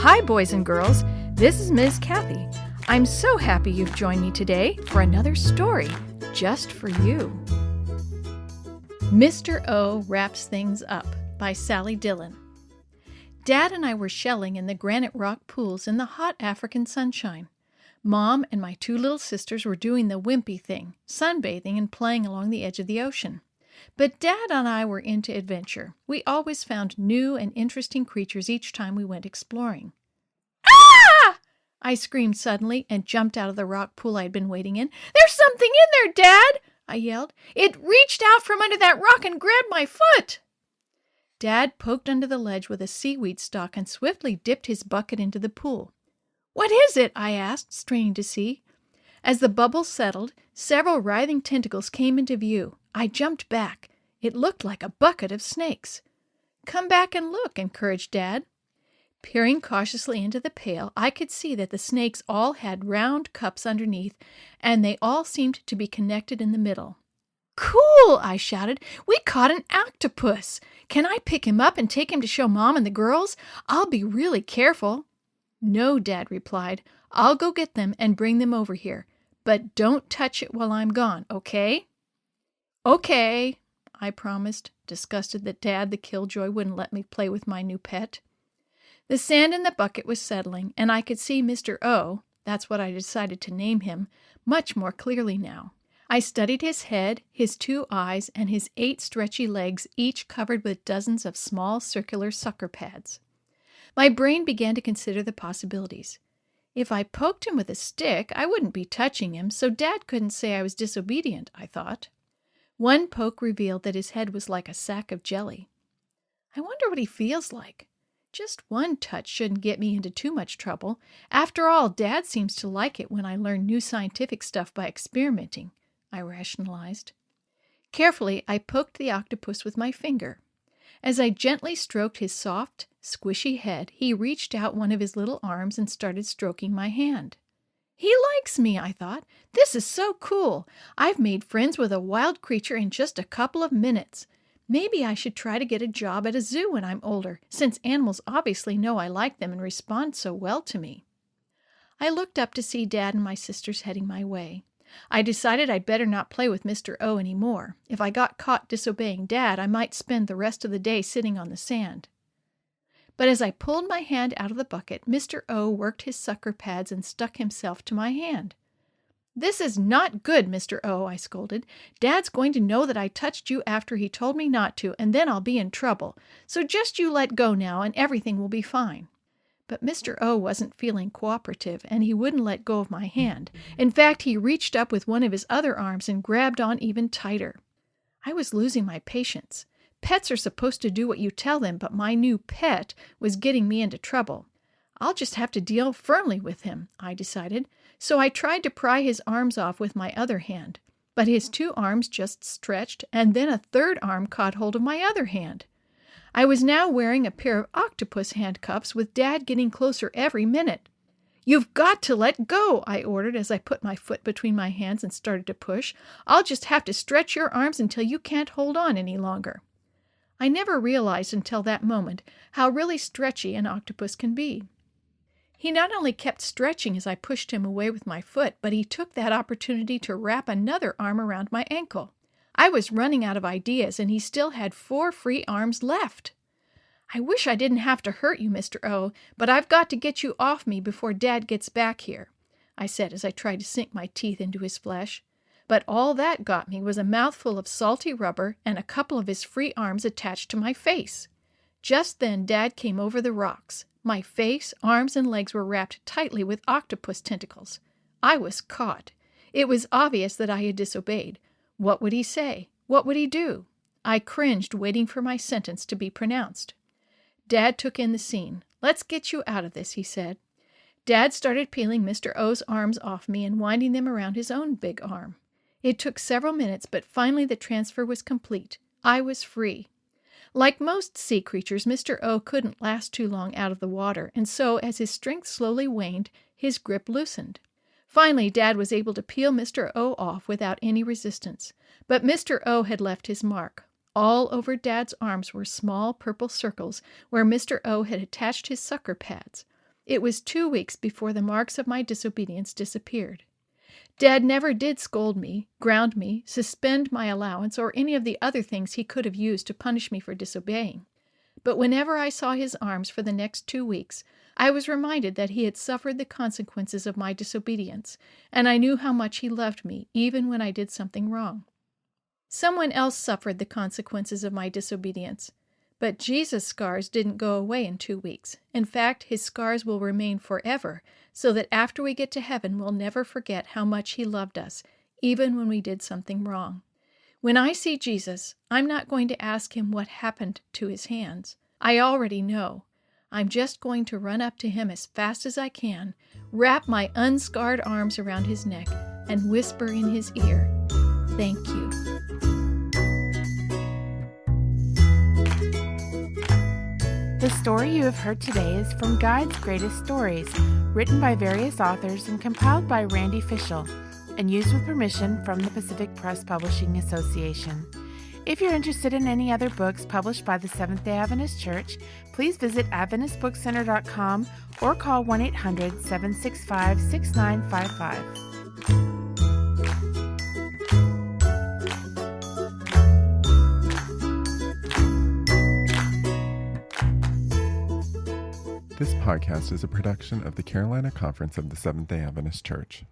Hi, boys and girls. This is Ms. Kathy. I'm so happy you've joined me today for another story just for you. Mr. O Wraps Things Up by Sally Dillon. Dad and I were shelling in the granite rock pools in the hot African sunshine. Mom and my two little sisters were doing the wimpy thing, sunbathing and playing along the edge of the ocean. But Dad and I were into adventure. We always found new and interesting creatures each time we went exploring. Ah! I screamed suddenly and jumped out of the rock pool I'd been waiting in. There's something in there, Dad! I yelled. It reached out from under that rock and grabbed my foot. Dad poked under the ledge with a seaweed stalk and swiftly dipped his bucket into the pool. What is it? I asked, straining to see. As the bubbles settled, several writhing tentacles came into view. I jumped back. It looked like a bucket of snakes. Come back and look, encouraged Dad. Peering cautiously into the pail, I could see that the snakes all had round cups underneath, and they all seemed to be connected in the middle. Cool, I shouted. We caught an octopus. Can I pick him up and take him to show Mom and the girls? I'll be really careful. No, Dad replied. I'll go get them and bring them over here. But don't touch it while I'm gone, okay? Okay, I promised, disgusted that Dad the killjoy wouldn't let me play with my new pet. The sand in the bucket was settling, and I could see Mr. O, that's what I decided to name him, much more clearly now. I studied his head, his 2 eyes, and his 8 stretchy legs, each covered with dozens of small circular sucker pads. My brain began to consider the possibilities. If I poked him with a stick, I wouldn't be touching him, so Dad couldn't say I was disobedient, I thought. One poke revealed that his head was like a sack of jelly. I wonder what he feels like. Just one touch shouldn't get me into too much trouble. After all, Dad seems to like it when I learn new scientific stuff by experimenting, I rationalized. Carefully, I poked the octopus with my finger. As I gently stroked his soft, squishy head, he reached out one of his little arms and started stroking my hand. He likes me, I thought. This is so cool. I've made friends with a wild creature in just a couple of minutes. Maybe I should try to get a job at a zoo when I'm older, since animals obviously know I like them and respond so well to me. I looked up to see Dad and my sisters heading my way. I decided I'd better not play with Mr. O anymore. If I got caught disobeying Dad, I might spend the rest of the day sitting on the sand. But as I pulled my hand out of the bucket, Mr. O worked his sucker pads and stuck himself to my hand. This is not good, Mr. O, I scolded. Dad's going to know that I touched you after he told me not to, and then I'll be in trouble. So just you let go now, and everything will be fine. But Mr. O wasn't feeling cooperative, and he wouldn't let go of my hand. In fact, he reached up with one of his other arms and grabbed on even tighter. I was losing my patience. Pets are supposed to do what you tell them, but my new pet was getting me into trouble. I'll just have to deal firmly with him, I decided. So I tried to pry his arms off with my other hand. But his 2 arms just stretched, and then a 3rd arm caught hold of my other hand. I was now wearing a pair of octopus handcuffs with Dad getting closer every minute. You've got to let go, I ordered as I put my foot between my hands and started to push. I'll just have to stretch your arms until you can't hold on any longer. I never realized until that moment how really stretchy an octopus can be. He not only kept stretching as I pushed him away with my foot, but he took that opportunity to wrap another arm around my ankle. I was running out of ideas, and he still had 4 free arms left. I wish I didn't have to hurt you, Mr. O, but I've got to get you off me before Dad gets back here, I said as I tried to sink my teeth into his flesh. But all that got me was a mouthful of salty rubber and a couple of his free arms attached to my face. Just then Dad came over the rocks. My face, arms, and legs were wrapped tightly with octopus tentacles. I was caught. It was obvious that I had disobeyed. What would he say? What would he do? I cringed, waiting for my sentence to be pronounced. Dad took in the scene. Let's get you out of this, he said. Dad started peeling Mr. O's arms off me and winding them around his own big arm. It took several minutes, but finally the transfer was complete. I was free. Like most sea creatures, Mr. O couldn't last too long out of the water, and so as his strength slowly waned, his grip loosened. Finally, Dad was able to peel Mr. O off without any resistance. But Mr. O had left his mark. All over Dad's arms were small purple circles where Mr. O had attached his sucker pads. It was 2 weeks before the marks of my disobedience disappeared. Dad never did scold me, ground me, suspend my allowance, or any of the other things he could have used to punish me for disobeying. But whenever I saw his arms for the next 2 weeks, I was reminded that he had suffered the consequences of my disobedience, and I knew how much he loved me, even when I did something wrong. Someone else suffered the consequences of my disobedience. But Jesus' scars didn't go away in 2 weeks. In fact, his scars will remain forever, so that after we get to heaven, we'll never forget how much he loved us, even when we did something wrong. When I see Jesus, I'm not going to ask him what happened to his hands. I already know. I'm just going to run up to him as fast as I can, wrap my unscarred arms around his neck, and whisper in his ear, "Thank you." The story you have heard today is from Guide's Greatest Stories, written by various authors and compiled by Randy Fischel, and used with permission from the Pacific Press Publishing Association. If you're interested in any other books published by the Seventh-day Adventist Church, please visit AdventistBookCenter.com or call 1-800-765-6955. This podcast is a production of the Carolina Conference of the Seventh-day Adventist Church.